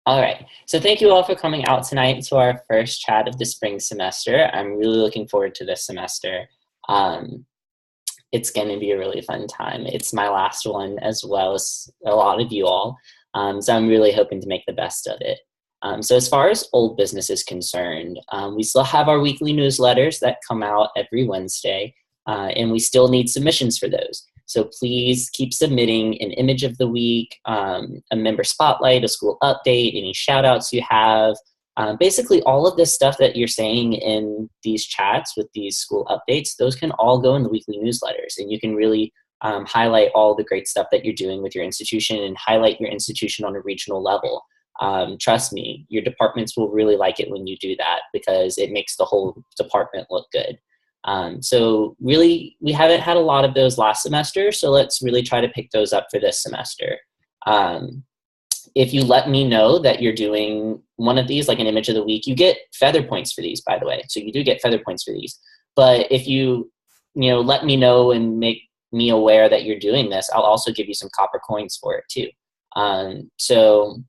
All right, so thank you all for coming out tonight to our first chat of the spring semester. I'm really looking forward to this semester. It's going to be a really fun time. It's my last one as well as a lot of you all, so I'm really hoping to make the best of it. So as far as old business is concerned, we still have our weekly newsletters that come out every Wednesday, and we still need submissions for those. So please keep submitting an image of the week, a member spotlight, a school update, any shout outs you have. Basically all of this stuff that you're saying in these chats with these school updates, those can all go in the weekly newsletters, and you can really highlight all the great stuff that you're doing with your institution and highlight your institution on a regional level. Trust me, your departments will really like it when you do that because it makes the whole department look good. So really, we haven't had a lot of those last semester, so let's really try to pick those up for this semester. If you let me know that you're doing one of these, like an image of the week, you get feather points for these, by the way. So you do get feather points for these. But if you let me know and make me aware that you're doing this, I'll also give you some copper coins for it too. So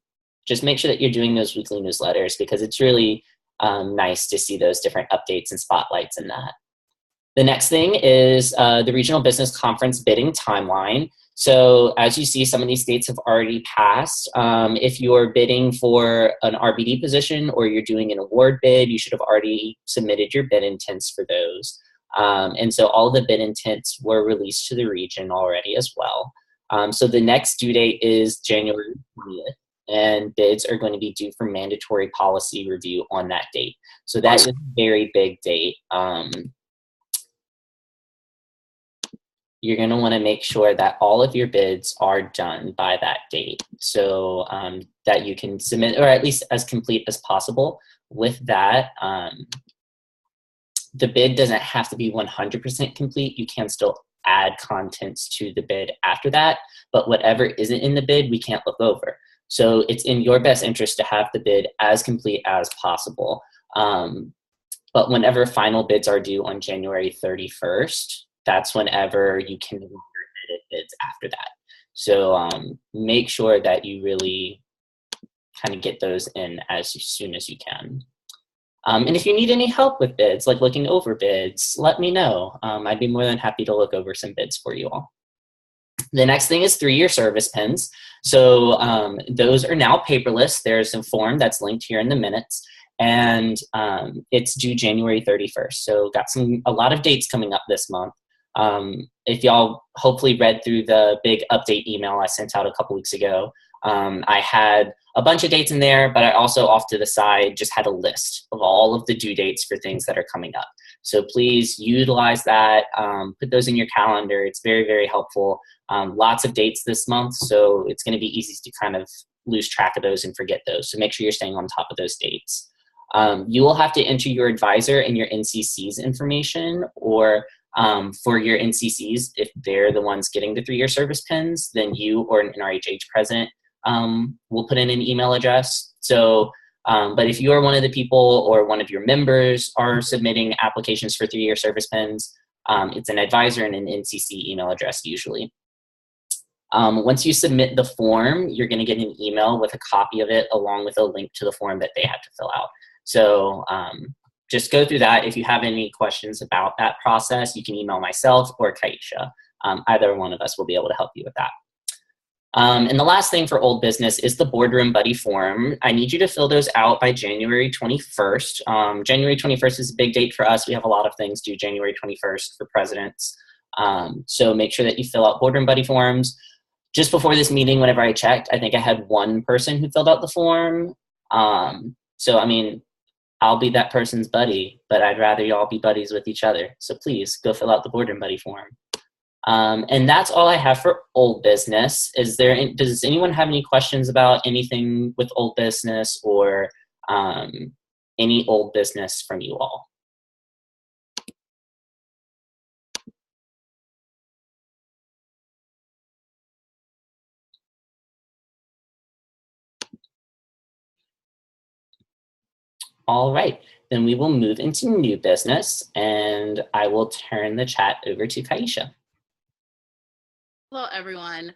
just make sure that you're doing those weekly newsletters because it's really nice to see those different updates and spotlights in that. The next thing is the Regional Business Conference bidding timeline. So as you see, some of these dates have already passed. If you're bidding for an RBD position or you're doing an award bid, you should have already submitted your bid intents for those. And so all the bid intents were released to the region already as well. So the next due date is January 20th, and bids are going to be due for mandatory policy review on that date. So that is a very big date. You're going to want to make sure that all of your bids are done by that date so that you can submit, or at least as complete as possible. With that, the bid doesn't have to be 100% complete. You can still add contents to the bid after that, but whatever isn't in the bid, we can't look over. So it's in your best interest to have the bid as complete as possible. But whenever final bids are due on January 31st, that's whenever you can no longer edit bids after that. So make sure that you really kind of get those in as soon as you can. And if you need any help with bids, like looking over bids, let me know. I'd be more than happy to look over some bids for you all. The next thing is 3-year service pins. So those are now paperless. There's a form that's linked here in the minutes, and it's due January 31st. So got a lot of dates coming up this month. If y'all hopefully read through the big update email I sent out a couple weeks ago, I had a bunch of dates in there, but I also off to the side just had a list of all of the due dates for things that are coming up. So please utilize that, put those in your calendar. It's very, very helpful. Lots of dates this month, so it's going to be easy to kind of lose track of those and forget those. So make sure you're staying on top of those dates. You will have to enter your advisor and your NCC's information, or for your NCCs, if they're the ones getting the 3-year service pins, then you or an NRHH president will put in an email address. So, but if you are one of the people or one of your members are submitting applications for 3-year service pins, it's an advisor and an NCC email address usually. Once you submit the form, you're going to get an email with a copy of it along with a link to the form that they have to fill out. So just go through that. If you have any questions about that process, you can email myself or Kaisha. Either one of us will be able to help you with that. And the last thing for old business is the boardroom buddy form. I need you to fill those out by January 21st. January 21st is a big date for us. We have a lot of things due January 21st for presidents. So make sure that you fill out boardroom buddy forms. Just before this meeting, whenever I checked, I think I had one person who filled out the form. So, I mean, I'll be that person's buddy, but I'd rather y'all be buddies with each other. So please go fill out the boardroom buddy form. And that's all I have for old business. Does anyone have any questions about anything with old business or any old business from you all? All right, then we will move into new business, and I will turn the chat over to Kaisha. Hello, everyone.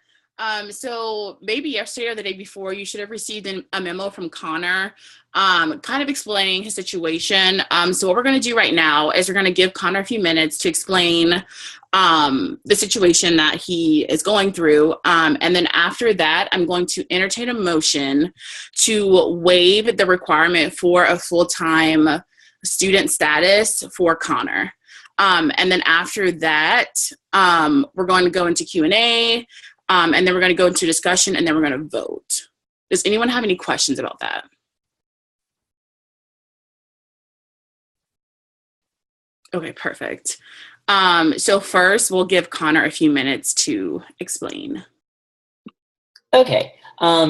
So maybe yesterday or the day before, you should have received a memo from Connor, kind of explaining his situation. So what we're going to do right now is we're going to give Connor a few minutes to explain the situation that he is going through. And then after that, I'm going to entertain a motion to waive the requirement for a full-time student status for Connor. And then after that, we're going to go into Q&A. And then we're going to go into discussion, and then we're going to vote. Does anyone have any questions about that? Okay, perfect. So first, we'll give Connor a few minutes to explain. Okay,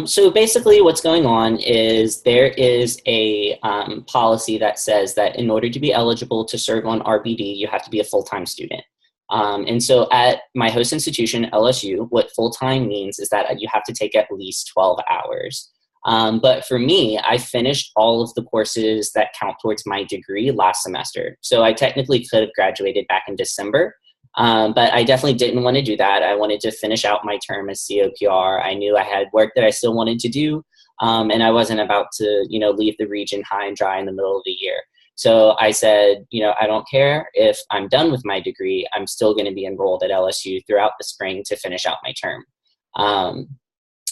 so basically what's going on is there is a policy that says that in order to be eligible to serve on RBD, you have to be a full-time student. And so at my host institution, LSU, what full-time means is that you have to take at least 12 hours. But for me, I finished all of the courses that count towards my degree last semester. So I technically could have graduated back in December, but I definitely didn't want to do that. I wanted to finish out my term as COPR. I knew I had work that I still wanted to do, and I wasn't about to, leave the region high and dry in the middle of the year. So I said, I don't care if I'm done with my degree, I'm still going to be enrolled at LSU throughout the spring to finish out my term.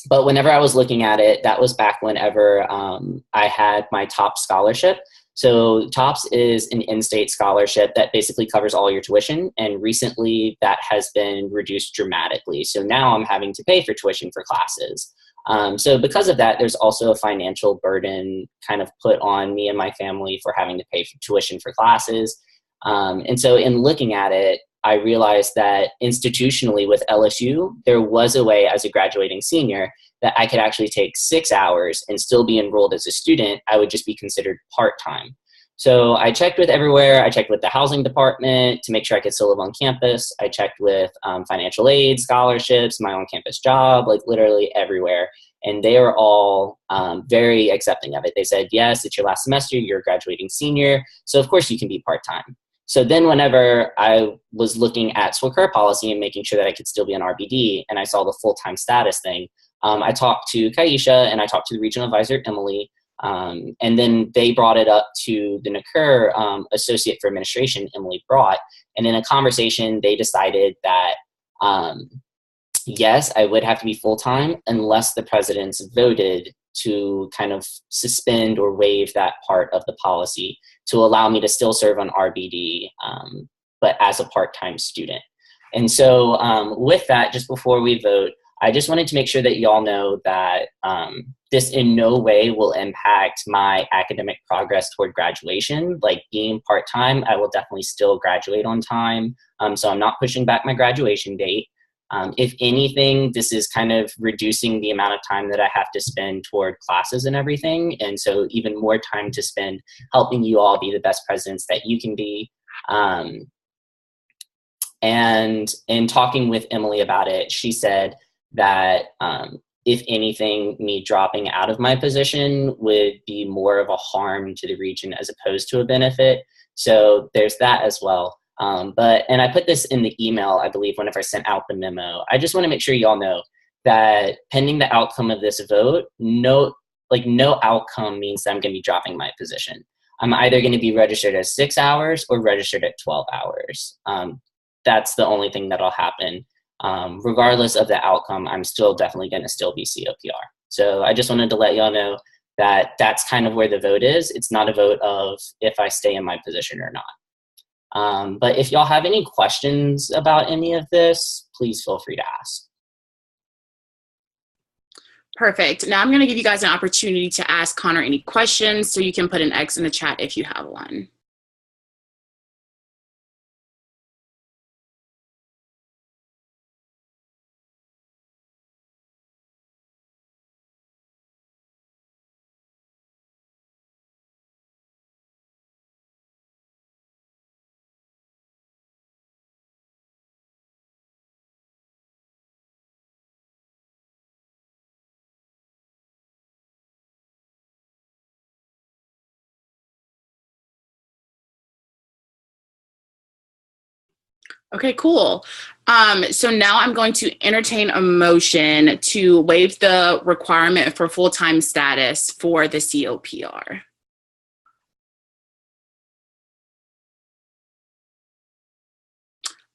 But whenever I was looking at it, that was back whenever I had my TOP scholarship. So TOPS is an in-state scholarship that basically covers all your tuition. And recently that has been reduced dramatically. So now I'm having to pay for tuition for classes. So because of that, there's also a financial burden kind of put on me and my family for having to pay for tuition for classes. And so in looking at it, I realized that institutionally with LSU, there was a way as a graduating senior that I could actually take 6 hours and still be enrolled as a student. I would just be considered part-time. So I checked with everywhere. I checked with the housing department to make sure I could still live on campus. I checked with financial aid, scholarships, my on-campus job, like literally everywhere. And they were all very accepting of it. They said, yes, it's your last semester, you're a graduating senior, so of course you can be part-time. So then whenever I was looking at SWACURH policy and making sure that I could still be on RBD, and I saw the full-time status thing, I talked to Kaisha and I talked to the regional advisor, Emily, and then they brought it up to the NACUR associate for administration, Emily Brought, and in a conversation, they decided that yes, I would have to be full-time unless the presidents voted to kind of suspend or waive that part of the policy to allow me to still serve on RBD, but as a part-time student. And so with that, just before we vote, I just wanted to make sure that y'all know that this in no way will impact my academic progress toward graduation. Like being part-time, I will definitely still graduate on time. So I'm not pushing back my graduation date. If anything, this is kind of reducing the amount of time that I have to spend toward classes and everything. And so even more time to spend helping you all be the best presidents that you can be. And in talking with Emily about it, she said that if anything, me dropping out of my position would be more of a harm to the region as opposed to a benefit. So there's that as well. And I put this in the email, I believe, whenever I sent out the memo. I just want to make sure y'all know that pending the outcome of this vote, no outcome means that I'm going to be dropping my position. I'm either going to be registered as 6 hours or registered at 12 hours. That's the only thing that'll happen. Regardless of the outcome, I'm still definitely going to still be COPR. So I just wanted to let y'all know that that's kind of where the vote is. It's not a vote of if I stay in my position or not. But if y'all have any questions about any of this, please feel free to ask. Perfect. Now I'm going to give you guys an opportunity to ask Connor any questions, so you can put an X in the chat if you have one. Okay, cool. So now I'm going to entertain a motion to waive the requirement for full-time status for the COPR.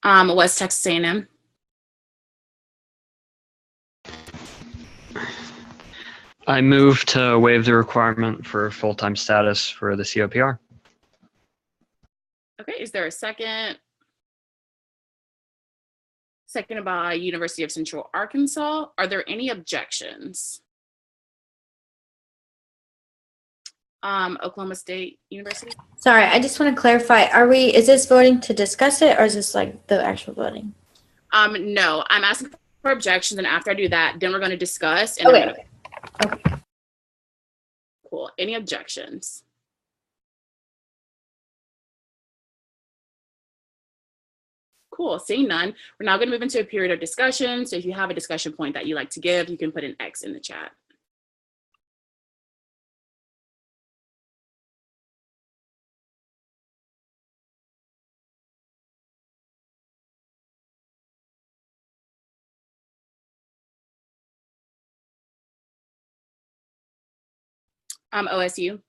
West Texas A&M. I move to waive the requirement for full-time status for the COPR. Okay, is there a second? Seconded by University of Central Arkansas. Are there any objections? Oklahoma State University. Sorry, I just want to clarify. Is this voting to discuss it or is this like the actual voting? No, I'm asking for objections, and after I do that, then we're going to discuss. And Okay. Okay. Cool. Any objections? Cool. Seeing none, we're now going to move into a period of discussion. So if you have a discussion point that you like to give, you can put an X in the chat. OSU.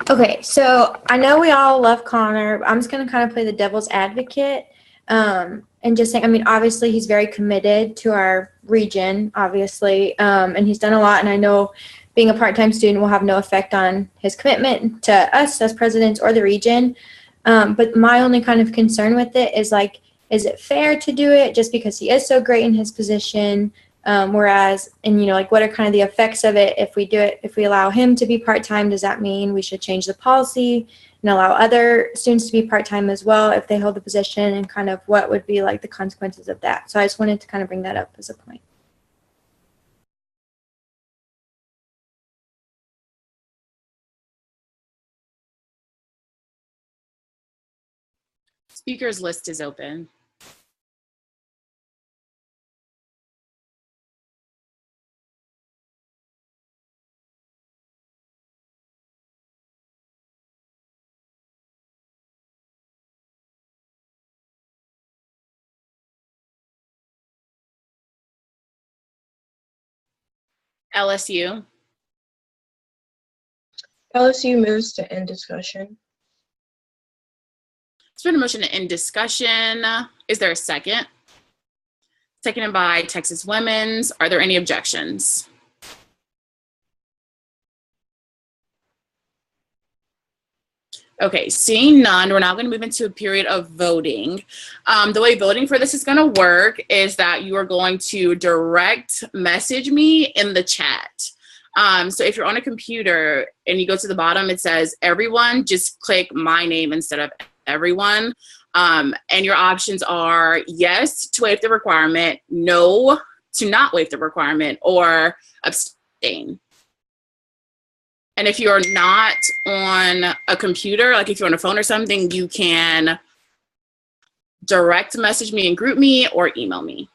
Okay, so I know we all love Connor. I'm just going to kind of play the devil's advocate and just saying, I mean, obviously he's very committed to our region, obviously, and he's done a lot. And I know being a part-time student will have no effect on his commitment to us as presidents or the region. But my only kind of concern with it is like, is it fair to do it just because he is so great in his position? Whereas, and like what are kind of the effects of it if we do it, if we allow him to be part-time, does that mean we should change the policy and allow other students to be part-time as well if they hold the position, and kind of what would be like the consequences of that? So I just wanted to kind of bring that up as a point. Speakers list is open. LSU. LSU moves to end discussion. It's been a motion to end discussion. Is there a second? Seconded by Texas Women's. Are there any objections? Okay, seeing none, we're now going to move into a period of voting. The way voting for this is going to work is that you are going to direct message me in the chat. So if you're on a computer and you go to the bottom, it says everyone, just click my name instead of everyone. And your options are yes to waive the requirement, no to not waive the requirement, or abstain. And if you're not on a computer, like if you're on a phone or something, you can direct message me and group me or email me.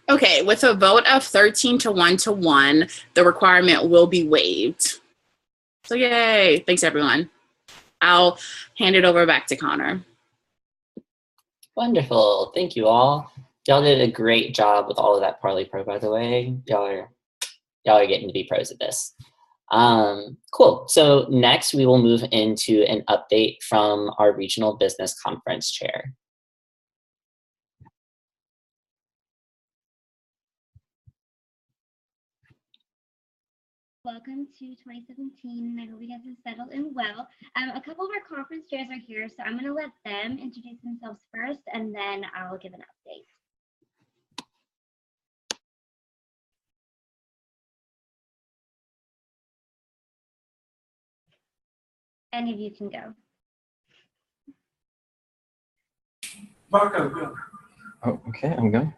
Okay, with a vote of 13 to 1 to 1, the requirement will be waived. So yay, thanks everyone. I'll hand it over back to Connor. Wonderful, thank you all. Y'all did a great job with all of that Parley Pro, by the way. Y'all are getting to be pros at this. Cool, so next we will move into an update from our Regional Business Conference Chair. Welcome to 2017. I hope you guys have settled in well. A couple of our conference chairs are here, so I'm going to let them introduce themselves first, and then I'll give an update. Any of you can go. Rocco, go. Oh, okay, I'm going.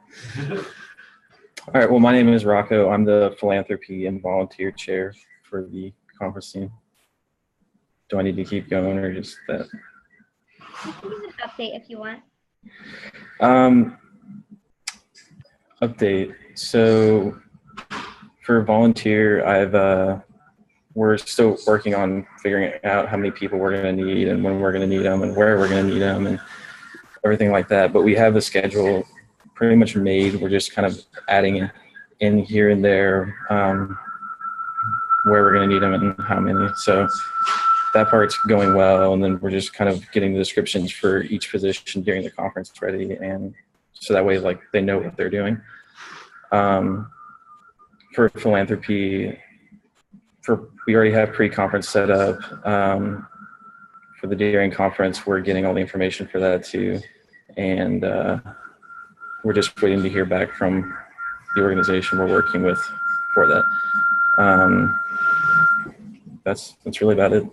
All right, well, my name is Rocco. I'm the Philanthropy and Volunteer Chair for the conference team. Do I need to keep going or just that? You can use an update if you want. Update. So for volunteer, we're still working on figuring out how many people we're going to need and when we're going to need them and where we're going to need them and everything like that. But we have a schedule pretty much made. We're just kind of adding in here and there where we're going to need them and how many. So that part's going well. And then we're just kind of getting the descriptions for each position during the conference ready. And so that way, like, they know what they're doing. For philanthropy, we already have pre-conference set up. For the Daring conference, we're getting all the information for that too. And we're just waiting to hear back from the organization we're working with for that. That's really about it.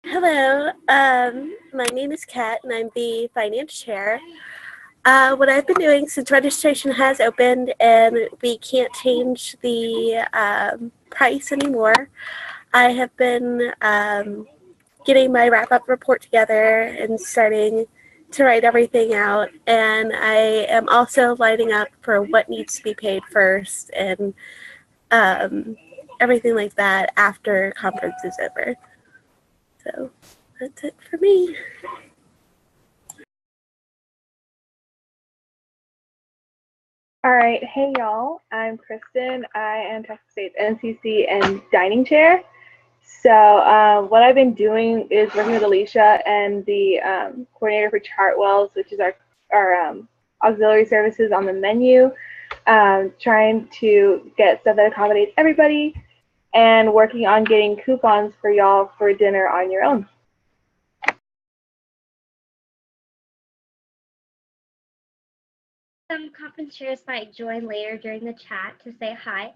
Hello, my name is Kat and I'm the finance chair. What I've been doing since registration has opened and we can't change the price anymore, I have been getting my wrap-up report together and starting to write everything out, and I am also lining up for what needs to be paid first and everything like that after conference is over. So that's it for me. All right, hey y'all, I'm Kristen. I am Texas State's NCC and dining chair. So what I've been doing is working with Alicia and the coordinator for Chartwells, which is our auxiliary services on the menu, trying to get stuff that accommodates everybody, and working on getting coupons for y'all for dinner on your own. Some conference chairs might join later during the chat to say hi.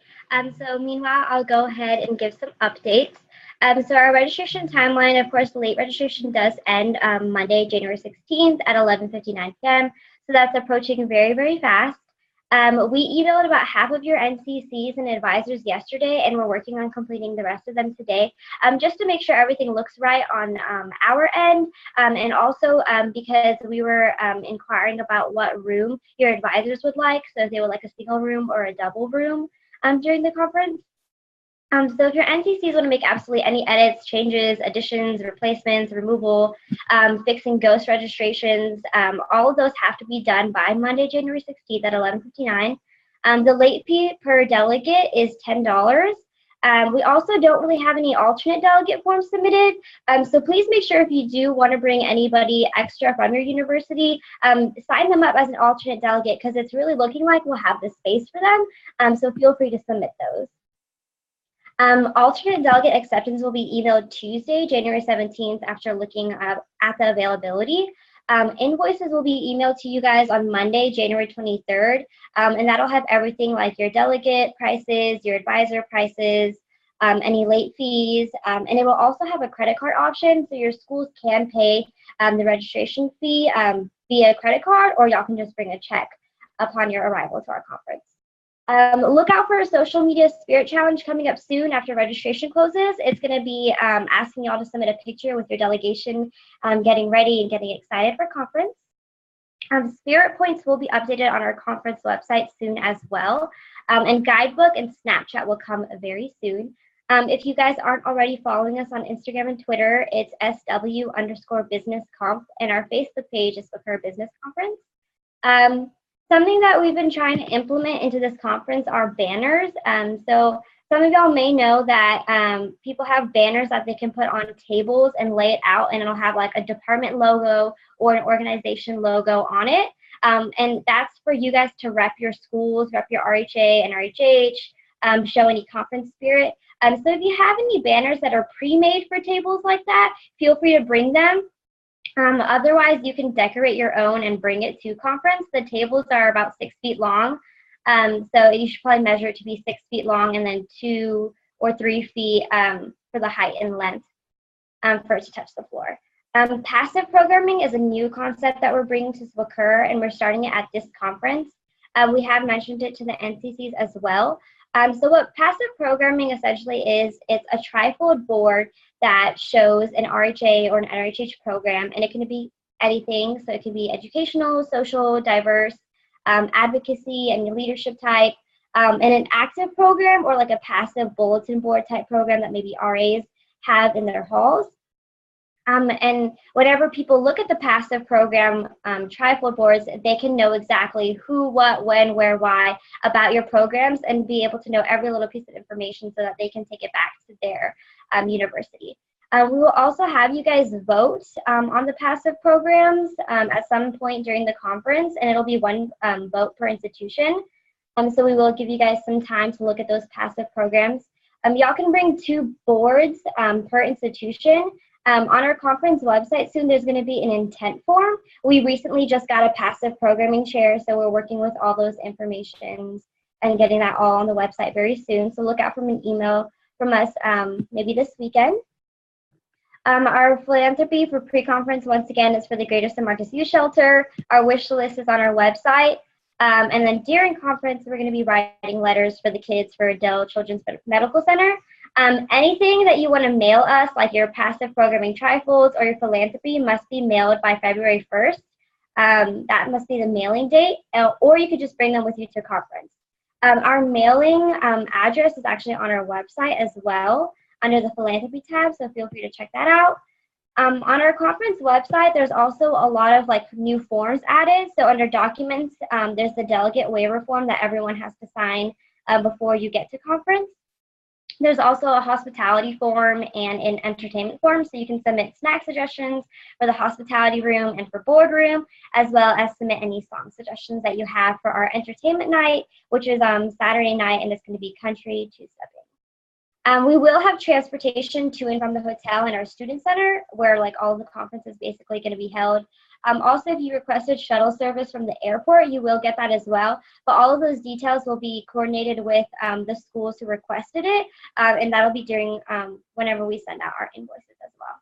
So meanwhile, I'll go ahead and give some updates. So our registration timeline, of course, the late registration does end Monday, January 16th at 11:59 p.m. So that's approaching very, very fast. We emailed about half of your NCCs and advisors yesterday, and we're working on completing the rest of them today, just to make sure everything looks right on our end, and also because we were inquiring about what room your advisors would like, so if they would like a single room or a double room during the conference. So if your NCCs want to make absolutely any edits, changes, additions, replacements, removal, fixing ghost registrations, all of those have to be done by Monday, January 16th at 11:59. The late fee per delegate is $10. We also don't really have any alternate delegate forms submitted. So please make sure if you do want to bring anybody extra from your university, sign them up as an alternate delegate, because it's really looking like we'll have the space for them. So feel free to submit those. Alternate delegate acceptance will be emailed Tuesday, January 17th, after looking at the availability. Invoices will be emailed to you guys on Monday, January 23rd, and that'll have everything like your delegate prices, your advisor prices, any late fees, and it will also have a credit card option, so your schools can pay the registration fee via credit card, or y'all can just bring a check upon your arrival to our conference. Look out for a social media spirit challenge coming up soon after registration closes. It's going to be asking y'all to submit a picture with your delegation getting ready and getting excited for conference. Spirit points will be updated on our conference website soon as well. And guidebook and Snapchat will come very soon. If you guys aren't already following us on Instagram and Twitter, it's SW_businessconf, and our Facebook page is SWACURH Business Conference. Something that we've been trying to implement into this conference are banners. So some of y'all may know that people have banners that they can put on tables and lay it out, and it'll have like a department logo or an organization logo on it. And that's for you guys to rep your schools, rep your RHA and RHH, show any conference spirit. So if you have any banners that are pre-made for tables like that, feel free to bring them. Otherwise, you can decorate your own and bring it to conference. The tables are about 6 feet long. So you should probably measure it to be 6 feet long and then 2 or 3 feet for the height and length for it to touch the floor. Passive programming is a new concept that we're bringing to SWACURH, and we're starting it at this conference. We have mentioned it to the NCCs as well. So what passive programming essentially is, it's a trifold board that shows an RHA or an NRHH program, and it can be anything. So it can be educational, social, diverse, advocacy, and leadership type, and an active program or like a passive bulletin board type program that maybe RAs have in their halls. And whenever people look at the passive program trifold boards, they can know exactly who, what, when, where, why about your programs and be able to know every little piece of information so that they can take it back to their university. We will also have you guys vote on the passive programs at some point during the conference, and it'll be one vote per institution. So we will give you guys some time to look at those passive programs. Y'all can bring 2 boards per institution. On our conference website soon, there's going to be an intent form. We recently just got a passive programming chair, so we're working with all those informations and getting that all on the website very soon. So look out for an email from us maybe this weekend. Our philanthropy for pre-conference, once again, is for the Greater San Marcos Youth Shelter. Our wish list is on our website. And then during conference, we're going to be writing letters for the kids for Dell Children's Medical Center. Anything that you want to mail us, like your passive programming trifolds or your philanthropy, must be mailed by February 1st. That must be the mailing date, or you could just bring them with you to conference. Our mailing address is actually on our website as well under the philanthropy tab, so feel free to check that out. On our conference website, there's also a lot of like new forms added. So under documents, there's the delegate waiver form that everyone has to sign before you get to conference. There's also a hospitality form and an entertainment form, so you can submit snack suggestions for the hospitality room and for boardroom, as well as submit any song suggestions that you have for our entertainment night, which is Saturday night, and it's going to be country two-stepping. We will have transportation to and from the hotel and our student center, where like all of the conference is basically going to be held. Also, if you requested shuttle service from the airport, you will get that as well. But all of those details will be coordinated with the schools who requested it, and that'll be during whenever we send out our invoices as well.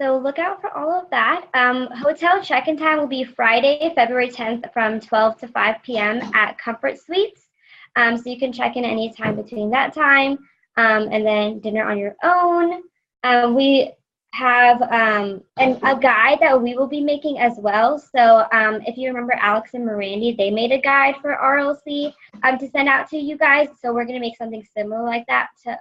So look out for all of that. Hotel check-in time will be Friday, February 10th from 12 to 5 p.m. at Comfort Suites. So you can check in any time between that time, and then dinner on your own. We have a guide that we will be making as well. So if you remember Alex and Mirandi, they made a guide for RLC to send out to you guys. So we're going to make something similar like that to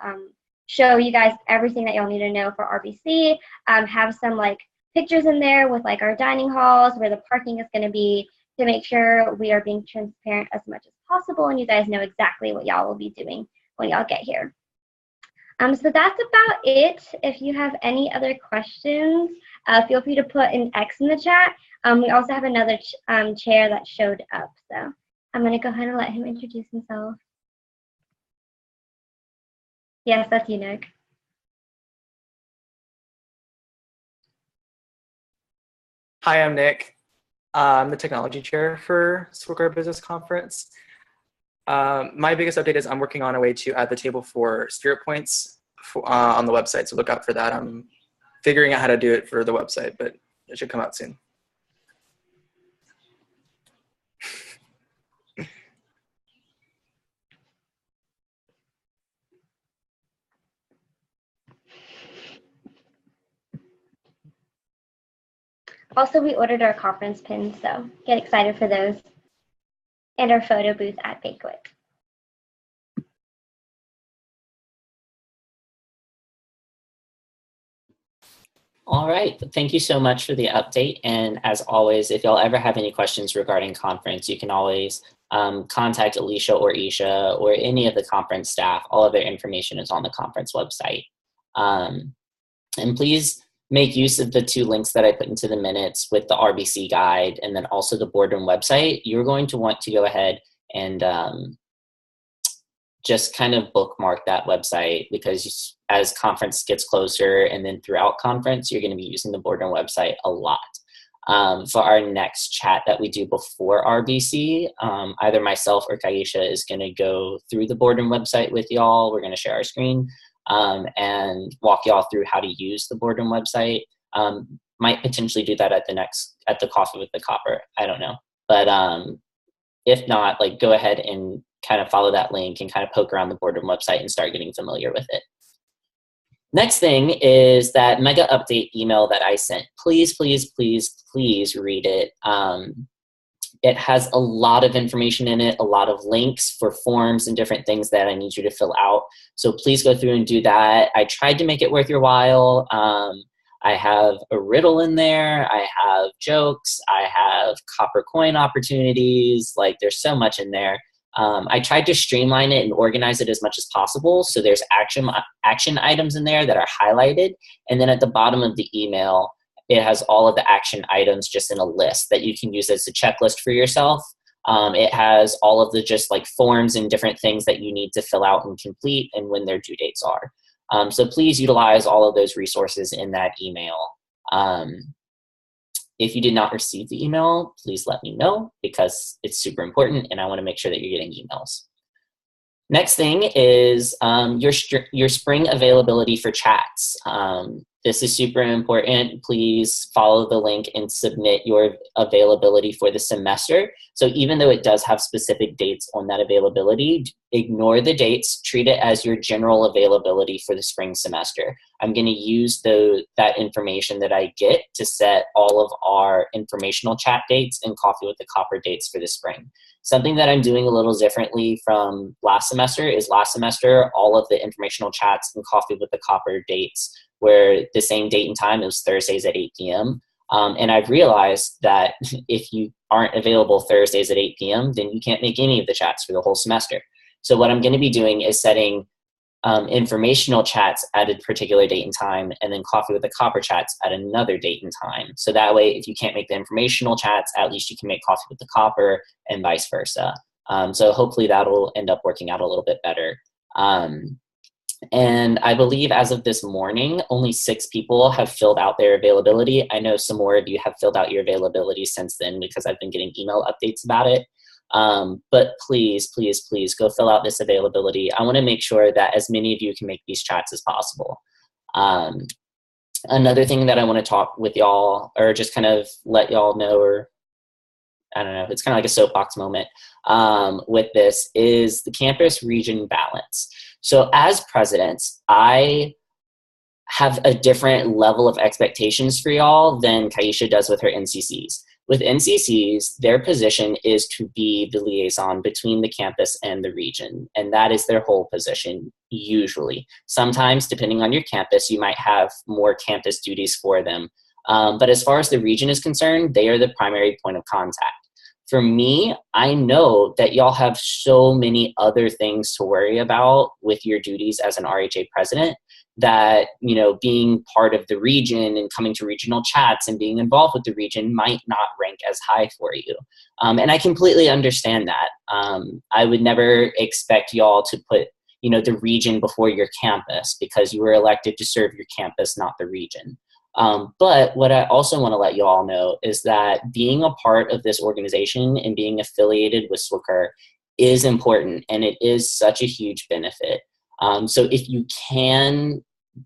show you guys everything that you'll need to know for RBC. Have some like pictures in there with like our dining halls, where the parking is going to be, to make sure we are being transparent as much as possible and you guys know exactly what y'all will be doing when y'all get here. So that's about it. If you have any other questions, feel free to put an X in the chat. We also have another chair that showed up. So I'm going to go ahead and let him introduce himself. Yes, that's you, Nick. Hi, I'm Nick. I'm the technology chair for SWACURH Business Conference. My biggest update is I'm working on a way to add the table for spirit points on the website, so look out for that. I'm figuring out how to do it for the website, but it should come out soon. Also, we ordered our conference pins, so get excited for those. And our photo booth at Banquet. All right, thank you so much for the update. And as always, if y'all ever have any questions regarding conference, you can always contact Alicia or Isha or any of the conference staff. All of their information is on the conference website. And please make use of the 2 links that I put into the minutes with the RBC guide and then also the boardroom website. You're going to want to go ahead and just kind of bookmark that website, because as conference gets closer and then throughout conference, you're going to be using the boardroom website a lot. For our next chat that we do before RBC, either myself or Kaisha is going to go through the boardroom website with y'all. We're going to share our screen and walk y'all through how to use the boardroom website. Might potentially do that at the Coffee with the Copper. I don't know. But if not, like, go ahead and kind of follow that link and kind of poke around the boardroom website and start getting familiar with it. Next thing is that mega update email that I sent. Please, please, please, please read it. It has a lot of information in it, a lot of links for forms and different things that I need you to fill out. So please go through and do that. I tried to make it worth your while. I have a riddle in there. I have jokes. I have copper coin opportunities. Like, there's so much in there. I tried to streamline it and organize it as much as possible. So there's action items in there that are highlighted. And then at the bottom of the email, it has all of the action items just in a list that you can use as a checklist for yourself. It has all of the just like forms and different things that you need to fill out and complete and when their due dates are. So please utilize all of those resources in that email. If you did not receive the email, please let me know, because it's super important and I want to make sure that you're getting emails. Next thing is your spring availability for chats. This is super important. Please follow the link and submit your availability for the semester. So even though it does have specific dates on that availability, ignore the dates, treat it as your general availability for the spring semester. I'm gonna use that information that I get to set all of our informational chat dates and Coffee with the Copper dates for the spring. Something that I'm doing a little differently from last semester is last semester, all of the informational chats and Coffee with the Copper dates were the same date and time. It was Thursdays at 8 p.m. And I've realized that if you aren't available Thursdays at 8 p.m., then you can't make any of the chats for the whole semester. So what I'm going to be doing is setting informational chats at a particular date and time, and then Coffee with the Copper chats at another date and time. So that way, if you can't make the informational chats, at least you can make Coffee with the Copper and vice versa. So hopefully that'll end up working out a little bit better. And I believe as of this morning, only 6 people have filled out their availability. I know some more of you have filled out your availability since then because I've been getting email updates about it. But please, please, please go fill out this availability. I want to make sure that as many of you can make these chats as possible. Another thing that I want to talk with y'all, or just kind of let y'all know, or I don't know, it's kind of like a soapbox moment with this, is the campus region balance. So as presidents, I have a different level of expectations for y'all than Kaisha does with her NCCs. With NCCs, their position is to be the liaison between the campus and the region, and that is their whole position, usually. Sometimes, depending on your campus, you might have more campus duties for them. But as far as the region is concerned, they are the primary point of contact. For me, I know that y'all have so many other things to worry about with your duties as an RHA president that, you know, being part of the region and coming to regional chats and being involved with the region might not rank as high for you. And I completely understand that. I would never expect y'all to put, you know, the region before your campus because you were elected to serve your campus, not the region. But what I also want to let you all know is that being a part of this organization and being affiliated with SWACURH is important, and it is such a huge benefit. So if you can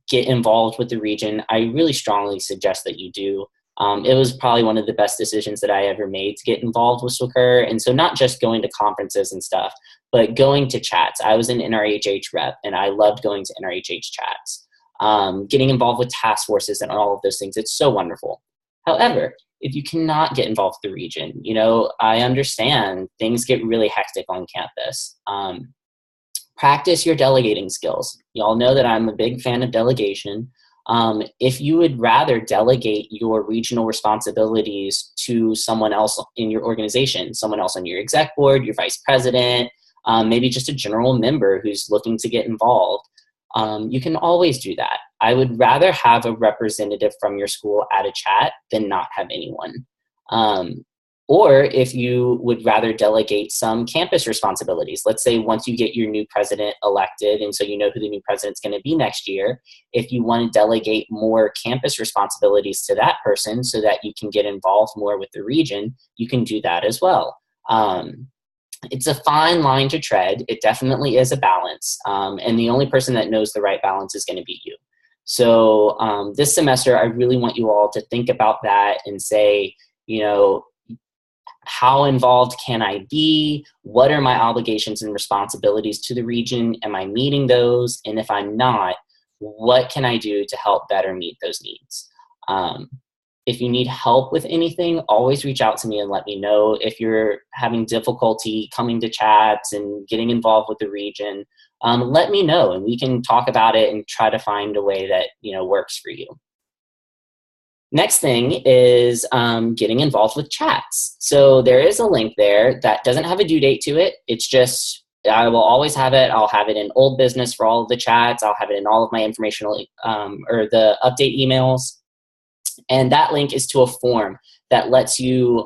get involved with the region, I really strongly suggest that you do. It was probably one of the best decisions that I ever made to get involved with SWACURH. And so not just going to conferences and stuff, but going to chats. I was an NRHH rep, and I loved going to NRHH chats. Getting involved with task forces and all of those things, it's so wonderful. However, if you cannot get involved with the region, you know, I understand things get really hectic on campus. Practice your delegating skills. Y'all know that I'm a big fan of delegation. If you would rather delegate your regional responsibilities to someone else in your organization, someone else on your exec board, your vice president, maybe just a general member who's looking to get involved, you can always do that. I would rather have a representative from your school at a chat than not have anyone. Or if you would rather delegate some campus responsibilities, let's say once you get your new president elected, and so you know who the new president's going to be next year, if you want to delegate more campus responsibilities to that person so that you can get involved more with the region, you can do that as well. It's a fine line to tread. It definitely is a balance. And the only person that knows the right balance is going to be you. So this semester, I really want you all to think about that and say, you know, how involved can I be? What are my obligations and responsibilities to the region? Am I meeting those? And if I'm not, what can I do to help better meet those needs? If you need help with anything, always reach out to me and let me know. If you're having difficulty coming to chats and getting involved with the region, let me know and we can talk about it and try to find a way that, you know, works for you. Next thing is getting involved with chats. So there is a link there that doesn't have a due date to it. It's just, I will always have it. I'll have it in old business for all of the chats. I'll have it in all of my informational or the update emails. And that link is to a form that lets you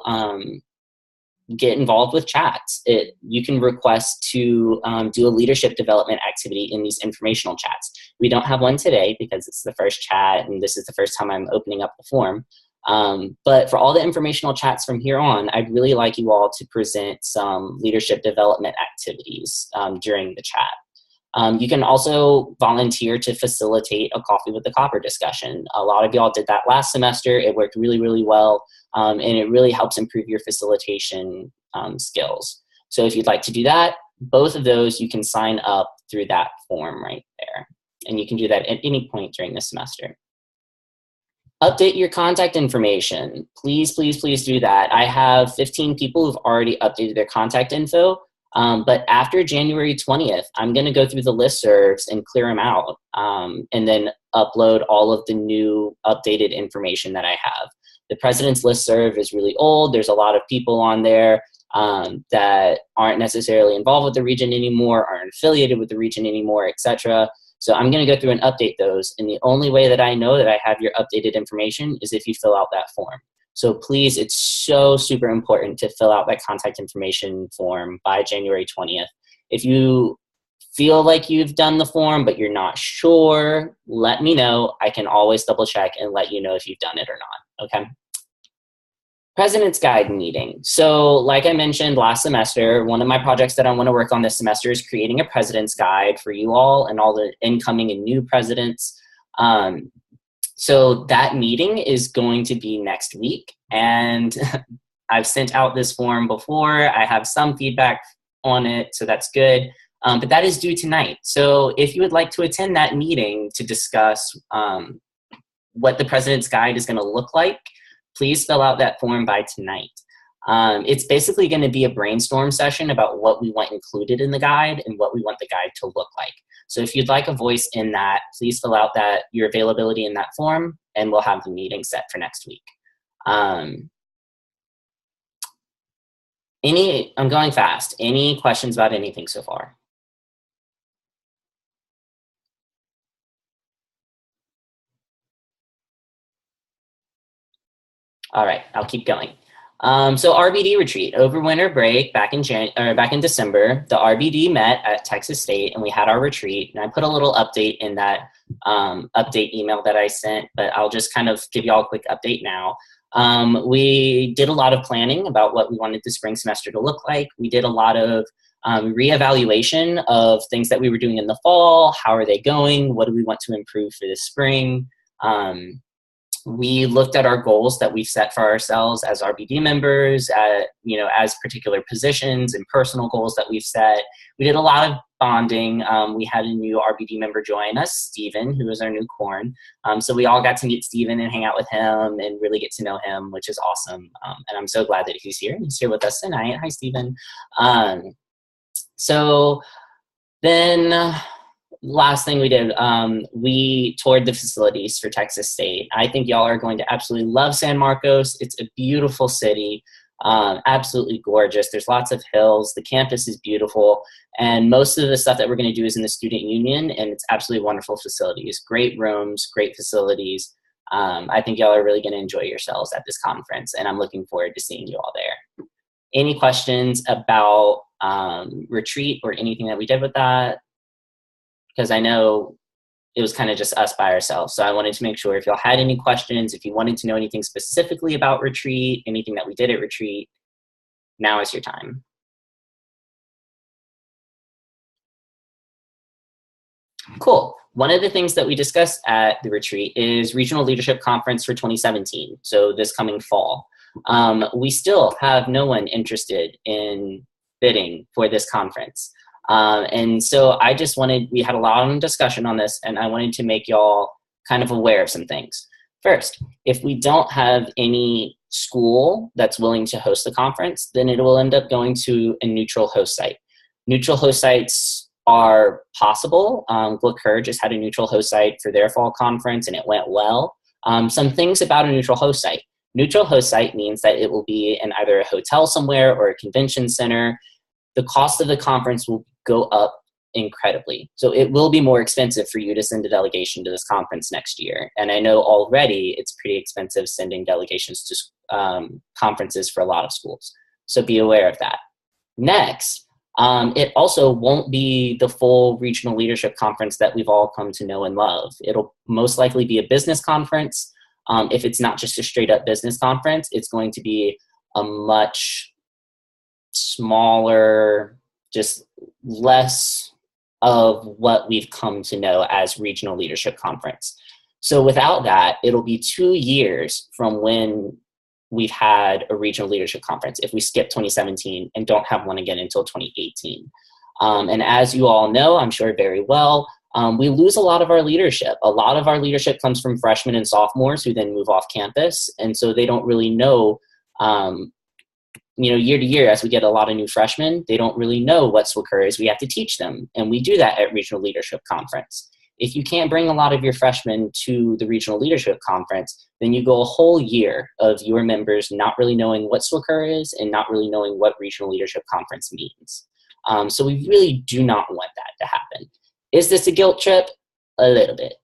get involved with chats. You can request to do a leadership development activity in these informational chats. We don't have one today because it's the first chat and this is the first time I'm opening up the form. But for all the informational chats from here on, I'd really like you all to present some leadership development activities during the chat. You can also volunteer to facilitate a coffee with the copper discussion. A lot of y'all did that last semester. It worked really, really well. And it really helps improve your facilitation skills. So if you'd like to do that, both of those, you can sign up through that form right there. And you can do that at any point during the semester. Update your contact information. Please, please, please do that. I have 15 people who've already updated their contact info. But after January 20th, I'm going to go through the listservs and clear them out and then upload all of the new updated information that I have. The President's listserv is really old. There's a lot of people on there that aren't necessarily involved with the region anymore, aren't affiliated with the region anymore, etc. So I'm going to go through and update those. And the only way that I know that I have your updated information is if you fill out that form. So please, it's so super important to fill out that contact information form by January 20th. If you feel like you've done the form, but you're not sure, let me know. I can always double check and let you know if you've done it or not, okay? President's Guide meeting. So like I mentioned last semester, one of my projects that I want to work on this semester is creating a President's Guide for you all and all the incoming and new presidents. So that meeting is going to be next week, and I've sent out this form before. I have some feedback on it, so that's good. But that is due tonight. So if you would like to attend that meeting to discuss what the President's Guide is going to look like, please fill out that form by tonight. It's basically going to be a brainstorm session about what we want included in the guide and what we want the guide to look like. So if you'd like a voice in that, please fill out your availability in that form, and we'll have the meeting set for next week. I'm going fast. Any questions about anything so far? All right, I'll keep going. So RBD Retreat, over winter break, back in December, the RBD met at Texas State and we had our retreat, and I put a little update in that update email that I sent, but I'll just kind of give you all a quick update now. We did a lot of planning about what we wanted the spring semester to look like. We did a lot of reevaluation of things that we were doing in the fall. How are they going? What do we want to improve for this spring? We looked at our goals that we've set for ourselves as RBD members, as particular positions and personal goals that we've set. We did a lot of bonding. We had a new RBD member join us, Steven, who is our new corn. So we all got to meet Steven and hang out with him and really get to know him, which is awesome. And I'm so glad that he's here. He's here with us tonight. Hi, Steven. So then last thing we did, we toured the facilities for Texas State. I think y'all are going to absolutely love San Marcos. It's a beautiful city, absolutely gorgeous. There's lots of hills. The campus is beautiful. And most of the stuff that we're going to do is in the student union, and it's absolutely wonderful facilities, great rooms, great facilities. I think y'all are really going to enjoy yourselves at this conference, and I'm looking forward to seeing you all there. Any questions about retreat or anything that we did with that? Because I know it was kind of just us by ourselves. So I wanted to make sure if y'all had any questions, if you wanted to know anything specifically about retreat, anything that we did at retreat, now is your time. Cool. One of the things that we discussed at the retreat is Regional Leadership Conference for 2017. So this coming fall. We still have no one interested in bidding for this conference. And so I just we had a lot of discussion on this, and I wanted to make y'all kind of aware of some things. First, if we don't have any school that's willing to host the conference, then it will end up going to a neutral host site. Neutral host sites are possible. SWACURH just had a neutral host site for their fall conference, and it went well. Some things about a neutral host site. Neutral host site means that it will be in either a hotel somewhere or a convention center. The cost of the conference will go up incredibly. So it will be more expensive for you to send a delegation to this conference next year. And I know already it's pretty expensive sending delegations to conferences for a lot of schools. So be aware of that. Next, it also won't be the full regional leadership conference that we've all come to know and love. It'll most likely be a business conference. If it's not just a straight up business conference, it's going to be a much smaller, just less of what we've come to know as regional leadership conference. So without that, it'll be 2 years from when we've had a regional leadership conference if we skip 2017 and don't have one again until 2018. And as you all know, I'm sure very well, we lose a lot of our leadership. A lot of our leadership comes from freshmen and sophomores who then move off campus. And so they don't really know, year to year, as we get a lot of new freshmen, they don't really know what SWACURH is. We have to teach them. And we do that at Regional Leadership Conference. If you can't bring a lot of your freshmen to the Regional Leadership Conference, then you go a whole year of your members not really knowing what SWACURH is and not really knowing what Regional Leadership Conference means. So we really do not want that to happen. Is this a guilt trip? A little bit.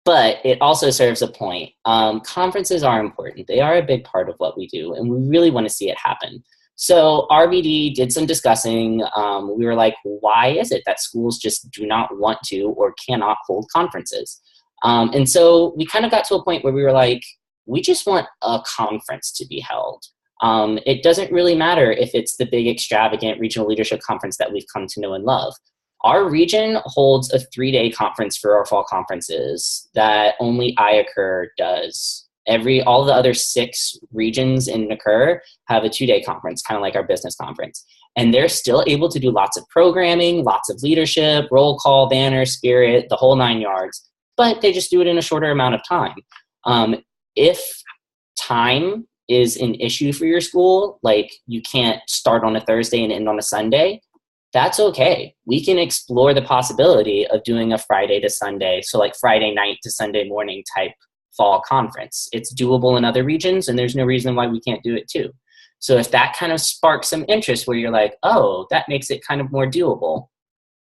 But it also serves a point. Conferences are important. They are a big part of what we do, and we really want to see it happen. So RBD did some discussing. We were like, why is it that schools just do not want to or cannot hold conferences? And so we kind of got to a point where we were like, we just want a conference to be held. It doesn't really matter if it's the big extravagant regional leadership conference that we've come to know and love. Our region holds a 3-day conference for our fall conferences that only SWACURH does. All the other 6 regions in SWACURH have a 2-day conference, kind of like our business conference. And they're still able to do lots of programming, lots of leadership, roll call, banner, spirit, the whole 9 yards, but they just do it in a shorter amount of time. If time is an issue for your school, like you can't start on a Thursday and end on a Sunday, that's okay. We can explore the possibility of doing a Friday to Sunday, so like Friday night to Sunday morning type fall conference. It's doable in other regions, and there's no reason why we can't do it too. So if that kind of sparks some interest where you're like, oh, that makes it kind of more doable,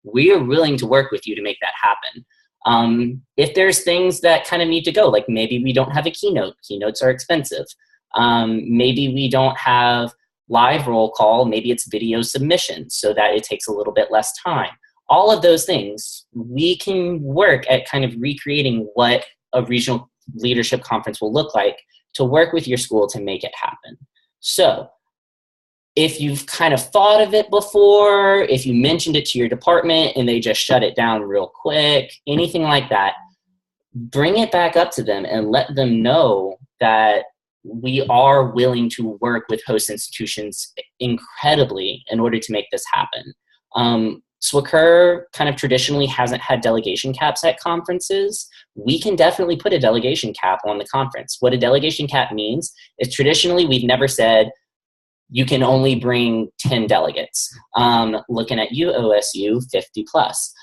we are willing to work with you to make that happen. If there's things that kind of need to go, like maybe we don't have a keynote. Keynotes are expensive. Maybe we don't have live roll call, maybe it's video submission so that it takes a little bit less time. All of those things, we can work at kind of recreating what a regional leadership conference will look like to work with your school to make it happen. So if you've kind of thought of it before, if you mentioned it to your department and they just shut it down real quick, anything like that, bring it back up to them and let them know that we are willing to work with host institutions incredibly in order to make this happen. SWACURH kind of traditionally hasn't had delegation caps at conferences. We can definitely put a delegation cap on the conference. What a delegation cap means is traditionally we've never said you can only bring 10 delegates. Looking at you, OSU, 50 plus.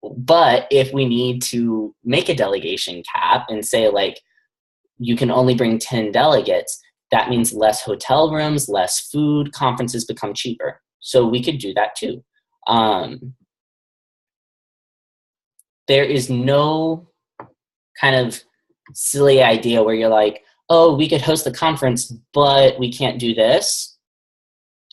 But if we need to make a delegation cap and say like, you can only bring 10 delegates, that means less hotel rooms, less food, conferences become cheaper. So we could do that too. There is no kind of silly idea where you're like, oh, we could host the conference, but we can't do this.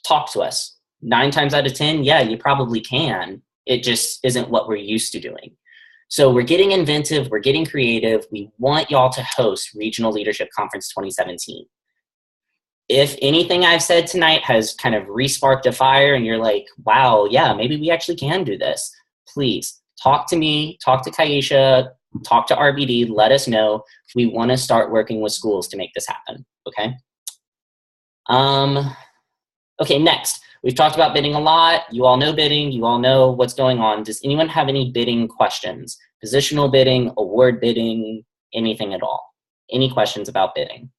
Talk to us. 9 times out of 10, yeah, you probably can. It just isn't what we're used to doing. So we're getting inventive, we're getting creative. We want y'all to host Regional Leadership Conference 2017. If anything I've said tonight has kind of re-sparked a fire and you're like, wow, yeah, maybe we actually can do this, please talk to me, talk to Kaisha, talk to RBD, let us know. We want to start working with schools to make this happen, okay? Okay, next. We've talked about bidding a lot. You all know bidding. You all know what's going on. Does anyone have any bidding questions? Positional bidding, award bidding, anything at all? Any questions about bidding?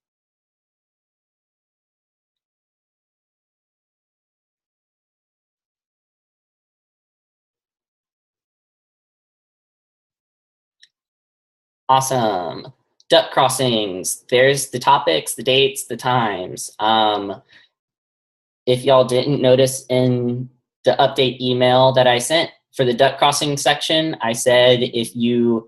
Awesome. Duck crossings. There's the topics, the dates, the times. If y'all didn't notice in the update email that I sent for the duck crossing section, I said if you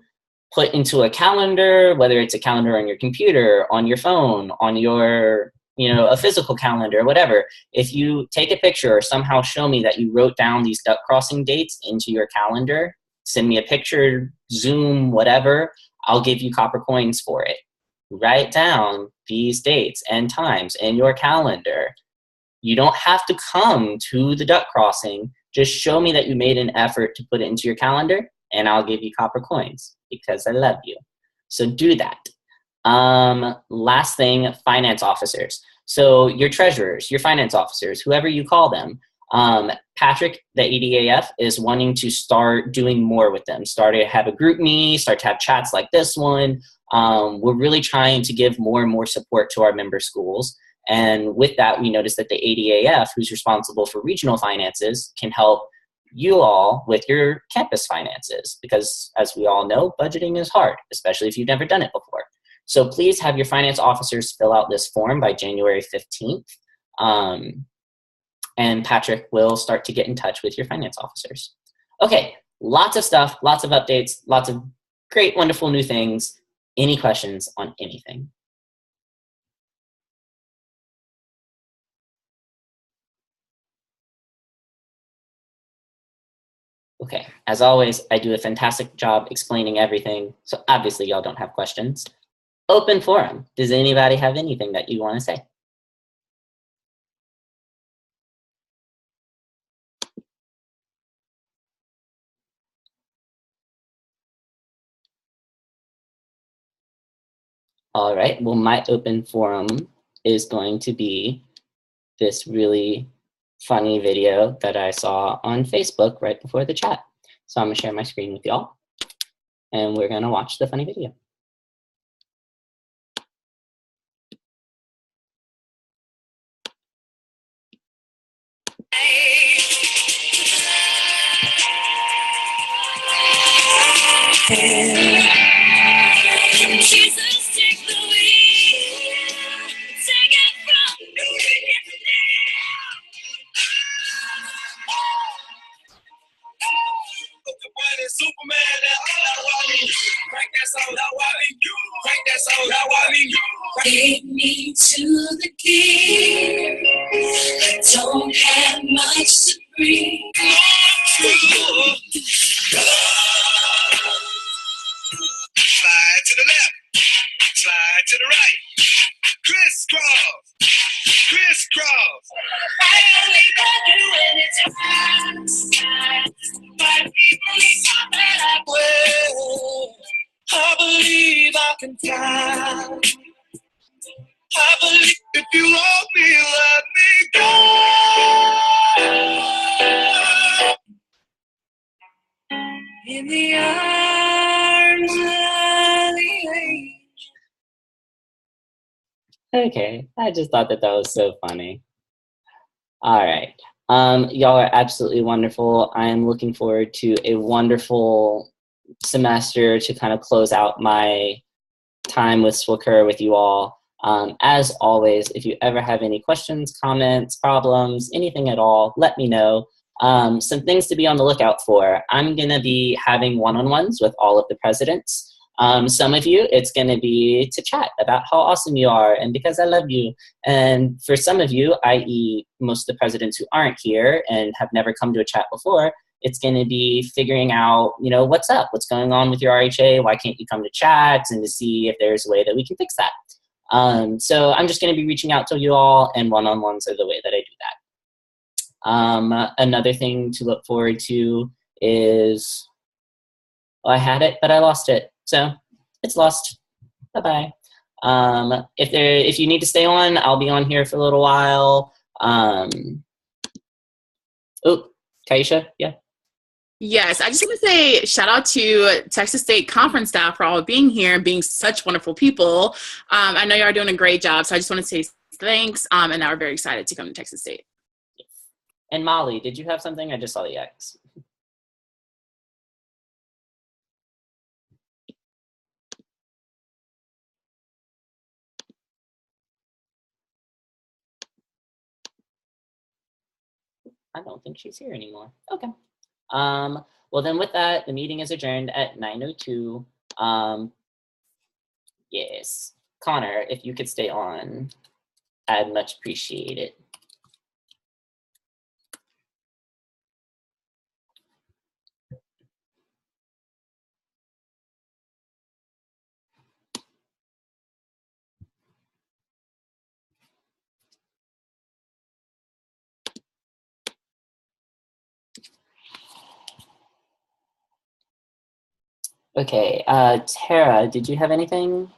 put into a calendar, whether it's a calendar on your computer, on your phone, on your, a physical calendar, whatever, if you take a picture or somehow show me that you wrote down these duck crossing dates into your calendar, send me a picture, Zoom, whatever, I'll give you copper coins for it. Write down these dates and times in your calendar. You don't have to come to the duck crossing. Just show me that you made an effort to put it into your calendar, and I'll give you copper coins because I love you. So do that. Last thing, finance officers. So your treasurers, your finance officers, whoever you call them, Patrick, the ADAF, is wanting to start doing more with them. Start to have a group me, start to have chats like this one. We're really trying to give more and more support to our member schools. And with that, we noticed that the ADAF, who's responsible for regional finances, can help you all with your campus finances. Because as we all know, budgeting is hard, especially if you've never done it before. So please have your finance officers fill out this form by January 15th. And Patrick will start to get in touch with your finance officers. Okay, lots of stuff, lots of updates, lots of great, wonderful new things. Any questions on anything? Okay, as always, I do a fantastic job explaining everything, so obviously y'all don't have questions. Open forum. Does anybody have anything that you want to say? All right, well, my open forum is going to be this really funny video that I saw on Facebook right before the chat. So I'm gonna share my screen with y'all and we're gonna watch the funny video. Jesus, take the lead. Take it from me. Superman, crank that soul out while you. Crank that soul out while you. Take me to the king. I don't have much to bring. Slide to the left, slide to the right. Crisscross, crisscross. I only got you when it's time. But people need something I will. I believe I back in time. I believe if you want me, let me go. In the arms of the angel. Okay, I just thought that was so funny. All right. Y'all are absolutely wonderful. I am looking forward to a wonderful semester to kind of close out my time with SWACURH with you all. As always, if you ever have any questions, comments, problems, anything at all, let me know. Some things to be on the lookout for. I'm going to be having one-on-ones with all of the presidents. Some of you, it's going to be to chat about how awesome you are and because I love you. And for some of you, i.e. most of the presidents who aren't here and have never come to a chat before, it's going to be figuring out, you know, what's up, what's going on with your RHA, why can't you come to chats, and to see if there's a way that we can fix that. So I'm just going to be reaching out to you all, and one-on-ones are the way that I do that. Another thing to look forward to is, well, I had it, but I lost it. So it's lost. Bye-bye. If you need to stay on, I'll be on here for a little while. Oh, Kaisha, yeah. Yes, I just want to say shout out to Texas State Conference staff for all being here and being such wonderful people. I know you are doing a great job, so I just want to say thanks, and now we're very excited to come to Texas State. And Molly, did you have something? I just saw the X. I don't think she's here anymore. Okay. Well, then with that, the meeting is adjourned at 9:02. Yes. Connor, if you could stay on, I'd much appreciate it. Okay, Tara, did you have anything?